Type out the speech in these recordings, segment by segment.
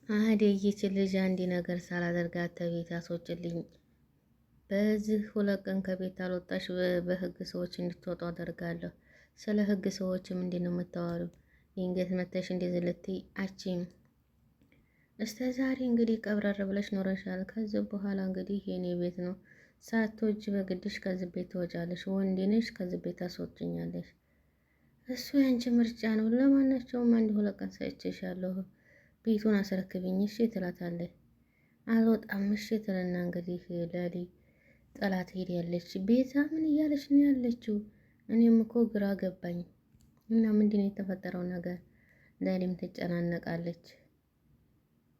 አደይ ይህች ልጅ አንድ ነገር ሳላደርጋት ከቤት አስወጭልኝ። በዚህ 2 ቀን ከቤት አልወጣሽ በህግ ሰዎች እንድትወጡ አደርጋለሁ። ስለ ህግ ሰዎች ምንድን ነው የምታወሩ? ድንገት መተሽ እንደዚህ ልትይ አችም። እስከ ዛሬ እንግዲህ ቀብረር ብለሽ ኖረሻል። ከዚህ በኋላ እንግዲህ የኔ ቤት ነው። ሳትወጂ በግድሽ ከዚህ ቤት ትወጫለሽ። ወንድ ነሽ፣ ከዚህ ቤት ታስወጭኛለሽ። እሱ ያንቺ ምርጫ ነው። ለማናቸውም 1-2 ቀን ሰጥቼሻለሁ። ቤቱን አስረክብኝ እሺ ትላታለች። አልወጣም እሺ ትልና እንግዲህ ለሊ ጠላት ሄዳለች። ቤዛ ምን እያለች ነው ያለችው? እኔም እኮ ግራ ገባኝ እና ምንድን ነው የተፈጠረው ነገር? ለሊም ትጨናነቃለች።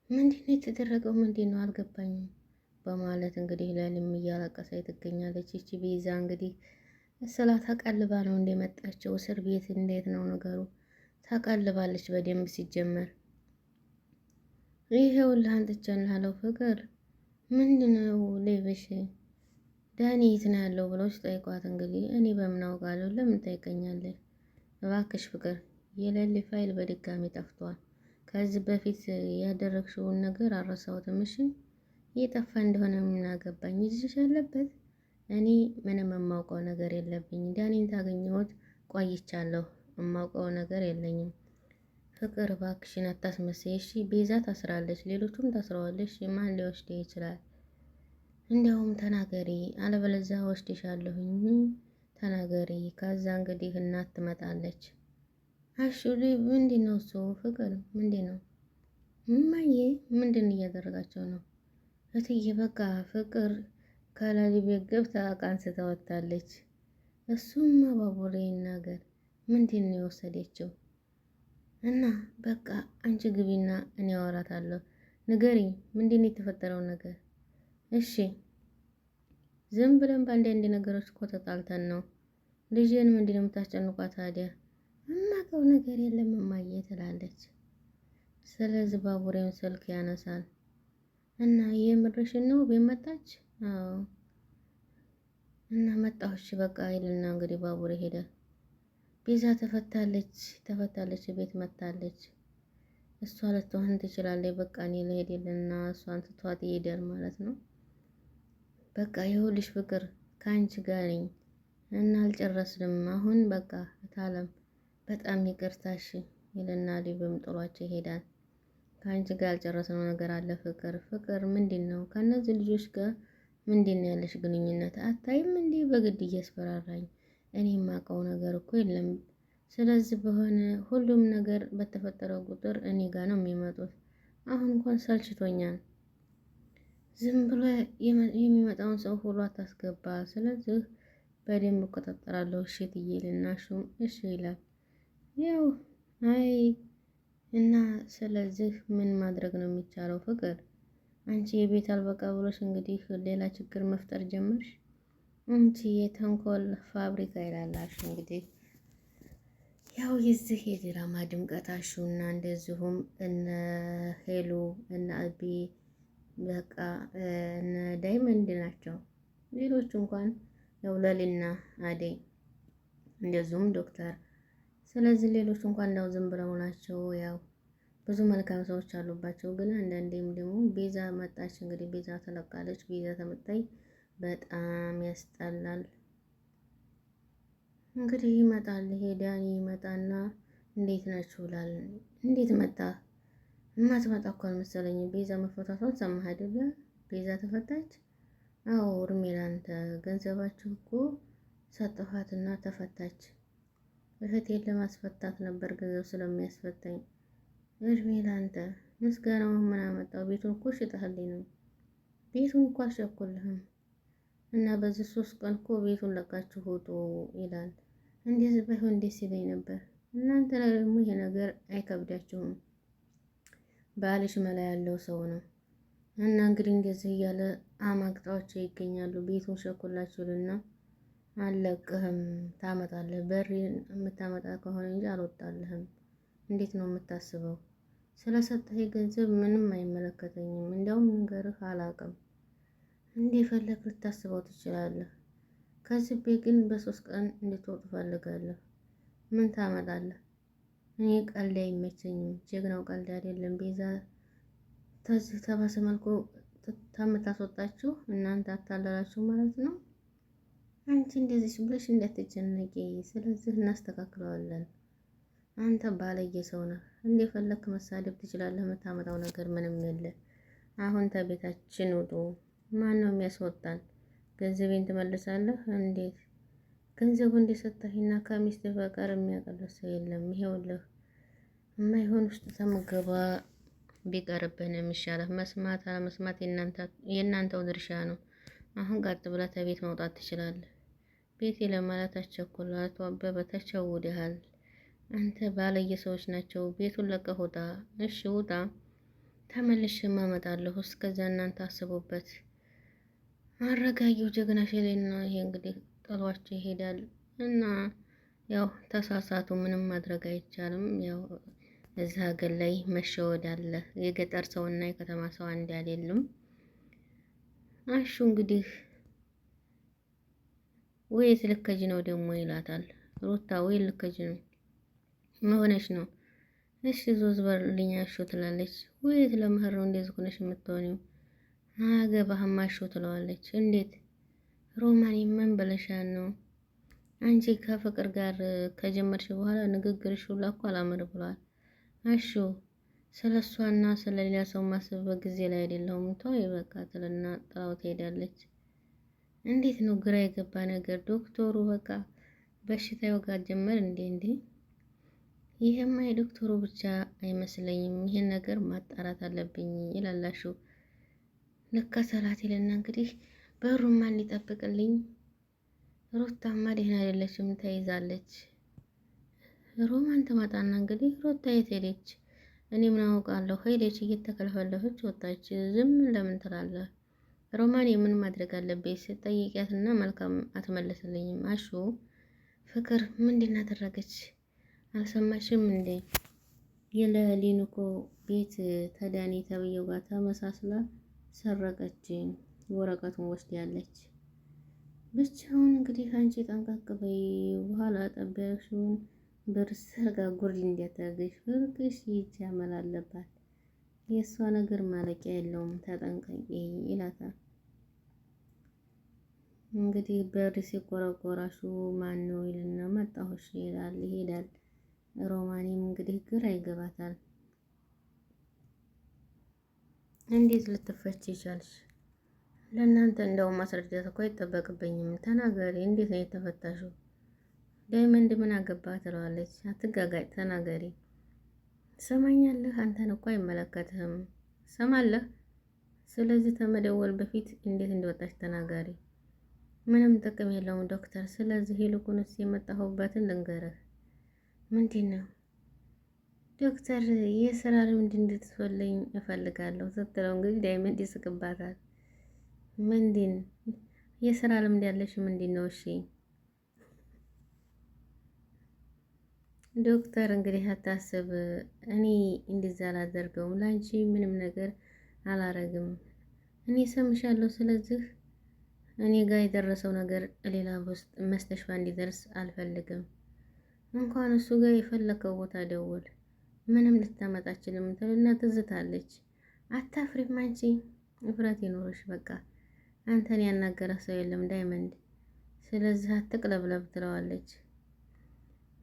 ምንድን ነው የተደረገው? ምንድን ነው አልገባኝም በማለት እንግዲህ ለሊም እያለቀሰች ትገኛለች። ይቺ ቤዛ እንግዲህ ስላ ተቀልባ ነው እንደመጣችው እስር ቤት። እንዴት ነው ነገሩ? ተቀልባለች በደንብ ሲጀመር። ይሄውልህ አንጥቼልሃለሁ ፍቅር። ምንድነው ሌብሽ? ዳኒ የት ነው ያለው ብለው ሲጠይቋት እንግዲህ እኔ በምን አውቃለሁ? ለምን ትጠይቀኛለህ? እባክሽ ፍቅር፣ የሌሊ ፋይል በድጋሚ ጠፍቷል። ከዚህ በፊት ያደረግሽውን ነገር አልረሳሁትም። እሺ የጠፋ እንደሆነ ምን አገባኝ? ይዝሽ ያለበት እኔ ምንም የማውቀው ነገር የለብኝ። ዳኒን ታገኘሁት ቆይቻለሁ። የማውቀው ነገር የለኝም። ፍቅር እባክሽን አታስመስይ እሺ። ቤዛ ታስራለች፣ ሌሎቹም ታስረዋለች። ማን ሊወስድ ይችላል? እንዲያውም ተናገሪ፣ አለበለዚያ ወስድሻለሁኝ። ተናገሪ። ከዛ እንግዲህ እናት ትመጣለች። አሹሪ ምንድን ነው እሱ? ፍቅር ምንድን ነው? እማዬ ምንድን እያደረጋቸው ነው? እትዬ በቃ ፍቅር ከላሊ ቤት ገብታ ዕቃ አንስታ ወጥታለች። እሱም ባቡሬ ይናገር ምንድን ነው የወሰደችው? እና በቃ አንቺ ግቢና እኔ አወራታለሁ። ንገሪኝ፣ ምንድን ነው የተፈጠረው ነገር? እሺ ዝም ብለን በአንዳንድ ነገሮች እኮ ተጣልተን ነው። ልጄን ምንድን ነው የምታስጨንቋት ታዲያ? እማውቀው ነገር የለም እማዬ ትላለች። ስለዚህ ባቡሬም ስልክ ያነሳል እና የምርሽን ነው ቤት መጣች? አዎ እና መጣሁሽ በቃ ይልና እንግዲህ ባቡሬ ሄደ። ቤዛ ተፈታለች፣ ቤት መታለች። እሷ ልትሆን ትችላለች። በቃ እኔ ልሄድልና እሷን ትቷት ይሄዳል ማለት ነው። በቃ ይኸውልሽ ፍቅር ከአንቺ ጋር ነኝ እና አልጨረስንም አሁን በቃ እታለም በጣም ይቅርታሽ ይልና ሊብም ጥሏቸው ይሄዳል። ከአንቺ ጋር ያልጨረስነው ነገር አለ ፍቅር ምንድን ነው? ከእነዚህ ልጆች ጋር ምንድን ነው ያለሽ ግንኙነት? አታይም እንዲህ በግድ እያስፈራራኝ። እኔ የማውቀው ነገር እኮ የለም። ስለዚህ በሆነ ሁሉም ነገር በተፈጠረው ቁጥር እኔ ጋር ነው የሚመጡት። አሁን እንኳን ሰልችቶኛል። ዝም ብሎ የሚመጣውን ሰው ሁሉ አታስገባ። ስለዚህ በደንብ እቆጣጠራለሁ። እሺ ትይልና እሱም እሺ ይላል። ያው አይ እና ስለዚህ ምን ማድረግ ነው የሚቻለው? ፍቅር አንቺ የቤት አልበቃ ብሎሽ እንግዲህ ሌላ ችግር መፍጠር ጀመርሽ። አንቺ የተንኮል ፋብሪካ ይላላሽ እንግዲህ ያው የዚህ የድራማ ድምቀታሹና እንደዚሁም እነ ሄሉ እነ አቢ በቃ እነ ዳይመንድ ናቸው። ሌሎቹ እንኳን ያው ለሊና አደይ እንደዚሁም ዶክተር። ስለዚህ ሌሎቹ እንኳን ያው ዝም ብለው ናቸው። ያው ብዙ መልካም ሰዎች አሉባቸው። ግን አንዳንዴም ደግሞ ቤዛ መጣች። እንግዲህ ቤዛ ተለቃለች። ቤዛ ተመጣይ በጣም ያስጠላል። እንግዲህ ይመጣል። ይሄ ዳኒ ይመጣና እንዴት ናችሁ ይላል። እንዴት መጣ? እማትመጣ እኮ አልመሰለኝም። ቤዛ መፈታቷን ሰማህ አይደለ? ቤዛ ተፈታች። አዎ እርሜ ላንተ ገንዘባችሁ እኮ ሰጠኋትና ተፈታች። እህቴን ለማስፈታት ነበር ገንዘብ ስለሚያስፈታኝ። እድሜ ላንተ። ምስጋናው ምን አመጣው? ቤቱን እኮ ሽጠህልኝ ነው። ቤቱን እኮ አልሸኩልህም እና በዚህ 3 ቀን እኮ ቤቱን ለቃችሁ ውጡ ይላል። እንደዚህ ባይሆን ደስ ይለኝ ነበር። እናንተ ደግሞ ይሄ ነገር አይከብዳችሁም። ባልሽ መላ ያለው ሰው ነው እና እንግዲህ እንደዚህ እያለ አማግጣቸው ይገኛሉ። ቤቱን ሸኩላችሁልና አልለቅህም፣ ታመጣለህ። በሬን የምታመጣ ከሆነ እንጂ አልወጣልህም። እንዴት ነው የምታስበው? ስለሰጠህ ገንዘብ ምንም አይመለከተኝም። እንዲያውም ነገርህ አላውቅም። እንደፈለግ ልታስበው ትችላለህ። ከዚህ ቤት ግን በ3 ቀን እንድትወጡ ፈልጋለሁ። ምን ታመጣለህ? እኔ ቀልድ አይመቸኝም። ጀግናው ቀልድ አይደለም። ቤዛ ተዚህ ተባሰ መልኩ ከምታስወጣችሁ እናንተ አታለላችሁ ማለት ነው። አንቺ እንደዚህ ብለሽ እንዳትጨነቂ፣ ስለዚህ እናስተካክለዋለን። አንተ ባለየ ሰው ነህ፣ እንደፈለክ መሳደብ ትችላለህ። የምታመጣው ነገር ምንም የለ። አሁን ተቤታችን ውጡ። ማን ነው የሚያስወጣን? ገንዘቤን ትመልሳለህ? እንዴት ገንዘቡ እንደሰጠህና ከሚስት በቀር የሚያቀርብ ሰው የለም። ይሄውልህ የማይሆን ውስጥ ተመገባ ቢቀርብህ ነው የሚሻለው። መስማት አለመስማት የእናንተው ድርሻ ነው። አሁን ቀጥ ብለህ ከቤት መውጣት ትችላለህ። ቤቴ ለማለት አስቸኩል። አቶ አበበ ተቸውደሃል። አንተ ባለየ ሰዎች ናቸው። ቤቱን ለቀህ ውጣ። እሺ ውጣ፣ ተመልሼ እመጣለሁ። እስከዛ እናንተ አስቡበት። አረጋጊው ጀግና ሸሌና ይሄ እንግዲህ ጥሏቸው ይሄዳል እና ያው ተሳሳቱ፣ ምንም ማድረግ አይቻልም። ያው እዚህ ሀገር ላይ መሸወድ አለ። የገጠር ሰውና የከተማ ሰው አንድ አይደሉም። አሹ እንግዲህ ወይስ ልከጅ ነው ደግሞ ይላታል። ሩታ ወይ ልከጅ ነው መሆነች ነው። እሺ ዞዝ በልኛ አሹ ትላለች። ወይት ለመህር ነው እንደዚህ ሆነሽ የምትሆኒው? አገባህም አሹ ትለዋለች። እንዴት ሮማን ምን ብለሻል ነው? አንቺ ከፍቅር ጋር ከጀመርሽ በኋላ ንግግርሽ ሁላ እኮ አላምር ብሏል። አሹ ስለሷና ስለሌላ ሰው ማሰብበት ጊዜ ላይ አይደለሁም። ተው በቃ ትልና ጥላው ትሄዳለች። እንዴት ነው ግራ የገባ ነገር። ዶክተሩ በቃ በሽታ ይወጋት ጀመር እንዴ? ይሄማ የዶክተሩ ብቻ አይመስለኝም። ይሄን ነገር ማጣራት አለብኝ ይላላሹ። ለካ ሰላት ይለና እንግዲህ በሩን ማን ይጠብቅልኝ? ሩታማ ደህና አይደለችም፣ ተይዛለች። ሮማን ትመጣና እንግዲህ ሩታ የት ሄደች? እኔ ምን አውቃለሁ? ሄደች፣ እየተከለፈለፈች ወጣች። ዝም ለምን ትላለህ? ሮማን የምን ማድረግ አለብኝ ስጠይቂያትና መልካም አትመለስልኝም። አሹ ፍቅር ምንድን አደረገች? አልሰማሽም እንዴ? የለሊንኮ ቤት ተዳኒ ተብዬው ጋር ተመሳስላ ሰረቀች። ወረቀቱን ወስዳለች። ብቻውን እንግዲህ አንቺ ጠንቀቅ በይ፣ በኋላ ጠበቅሽውን ብር ሰርጋ ጉርድ እንዲያታገሽ ፍርቅሽ ይጃመል አለባት። የእሷ ነገር ማለቂያ የለውም፣ ተጠንቀቂ ይላታል። እንግዲህ በር ሲቆረቆራሹ ማን ነው ይልና መጣሁሽ ይላል፣ ይሄዳል። ሮማኒም እንግዲህ ግራ ይገባታል። እንዴት ልትፈች ይቻልሽ? ለእናንተ እንደውም ማስረዳት እኮ አይጠበቅብኝም። ተናገሪ፣ እንዴት ነው የተፈታሽው? ዳይመንድ ምን አገባ ትለዋለች። አትጋጋጭ፣ ተናገሪ። ሰማኛለህ? አንተን እኮ አይመለከትህም። ሰማለህ? ስለዚህ ተመደወል በፊት እንዴት እንደወጣች ተናገሪ። ምንም ጥቅም የለውም ዶክተር። ስለዚህ ይልቁንስ የመጣሁበትን ልንገርህ። ምንድን ነው ዶክተር? የስራ ልምድ እንድትፈልኝ እፈልጋለሁ ስትለው እንግዲህ ዳይመንድ ይስቅባታል። ምንድን የስራ ልምድ ያለሽ ምንድን ነው? እሺ ዶክተር እንግዲህ አታስብ፣ እኔ እንደዛ አላደርገውም። ላንቺ ምንም ነገር አላረግም። እኔ ሰምሻለሁ። ስለዚህ እኔ ጋር የደረሰው ነገር ሌላ ውስጥ መስተሽፋ እንዲደርስ አልፈልግም። እንኳን እሱ ጋር የፈለከው ቦታ ደውል፣ ምንም ልታመጣ አችልም ትልና ትዝታለች። አታፍሪም አንቺ? እፍረት ይኖርሽ በቃ። አንተን ያናገረ ሰው የለም ዳይመንድ፣ ስለዚህ አትቅለብለብ ትለዋለች።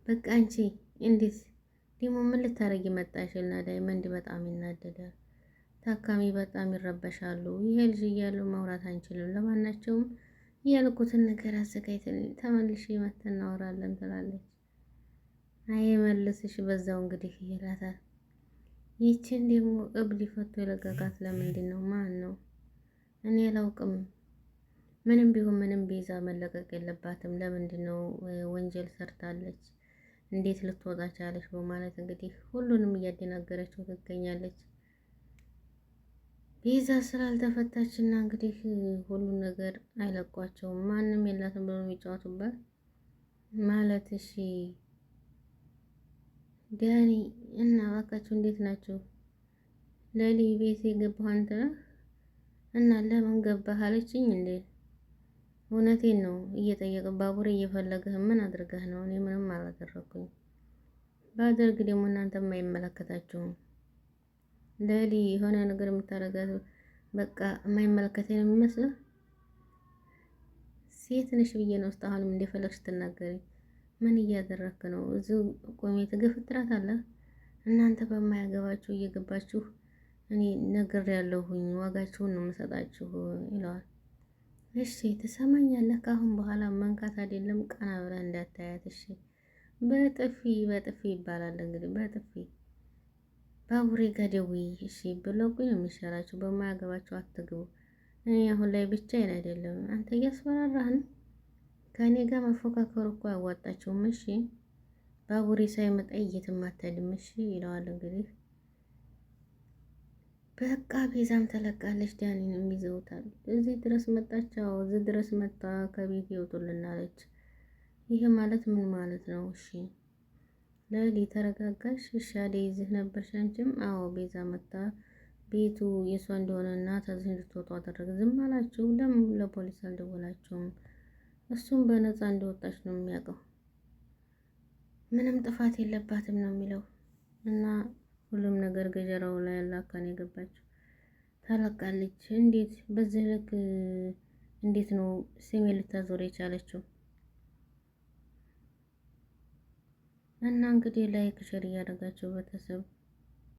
በቃ አንቺ እንዴት ደግሞ ምን ልታረጊ መጣሽና? ዳይመንድ በጣም ይናደዳል። ታካሚ በጣም ይረበሻሉ። ይሄ ልጅ እያሉ ማውራት አንችልም። ለማናቸውም ያልኩትን ነገር አዘጋጅተን ተመልሼ መተን እናወራለን ትላለች። አይ መልስሽ በዛው እንግዲህ ይላታል። ይችን ደግሞ እብድ ፈቶ የለቀቃት ለምንድን ነው? ማን ነው? እኔ አላውቅም። ምንም ቢሆን ምንም ቤዛ መለቀቅ የለባትም። ለምንድን ነው? ወንጀል ሰርታለች፣ እንዴት ልትወጣ ቻለች? በማለት እንግዲህ ሁሉንም እያደናገረችው ትገኛለች። ቤዛ ስላልተፈታችና እንግዲህ ሁሉን ነገር አይለቋቸውም። ማንም የላትም ብሎ የሚጫወቱበት ማለት። እሺ ዳኒ እና እባካችሁ እንዴት ናቸው? ለሊ ቤት የገባህ አንተ ነህ? እና ለምን ገባህ አለችኝ እንዴ? እውነቴን ነው እየጠየቀ ባቡር እየፈለገህ ምን አድርገህ ነው? እኔ ምንም አላደረኩኝ። ባደርግ ደግሞ እናንተም አይመለከታችሁም። ለሊ የሆነ ነገር የምታረጋት በቃ የማይመለከተኝ ነው የሚመስለው። ሴት ነሽ ብዬ ነው ውስጥ አሁንም እንደፈለግሽ ትናገሪ። ምን እያደረክ ነው? እዚሁ ቆሜ ትገፍትራት አለ። እናንተ በማያገባችሁ እየገባችሁ እኔ ነገር ያለሁኝ ዋጋችሁን ነው የምሰጣችሁ ይለዋል። እሺ ትሰማኛለህ? ከአሁን በኋላ መንካት አይደለም ቀና ብለህ እንዳታያት እሺ። በጥፊ በጥፊ ይባላል እንግዲህ በጥፊ ባቡሬ ጋር ደውዪ እሺ ብለቁኝ ነው የሚሻላችሁ። በማያገባችሁ አትግቡ። እኔ አሁን ላይ ብቻዬን አይደለም አንተ እያስፈራራህ ነው። ከእኔ ጋር መፎካከሩ እኮ አያዋጣችሁም። እሺ ባቡሬ ሳይመጣ የትም አትሄድም እሺ ይለዋል። እንግዲህ በቃ ቤዛም ተለቃለች። ዳኒንም ይዘውታል። እዚህ ድረስ መጣቸው። እዚህ ድረስ መጣ ከቤት ይወጡልናለች። ይህ ማለት ምን ማለት ነው? እሺ ለሊ ተረጋጋሽ። እሺ አደይ ይዝህ ነበርሽ አንቺም? አዎ ቤዛ መጣ ቤቱ የሷ እንደሆነና ተዚህ እንድትወጡ አደረገ። ዝም አላችሁ? ለምን ለፖሊስ አልደወላችሁም? እሱም በነፃ እንደወጣች ነው የሚያውቀው። ምንም ጥፋት የለባትም ነው የሚለው እና ሁሉም ነገር ገጀራው ላይ ያላካን የገባችው ታለቃለች። እንዴት በዚህ ልክ እንዴት ነው ስሜ ልታዞር የቻለችው? እና እንግዲህ ላይክ ሸር እያደረጋችሁ ቤተሰብ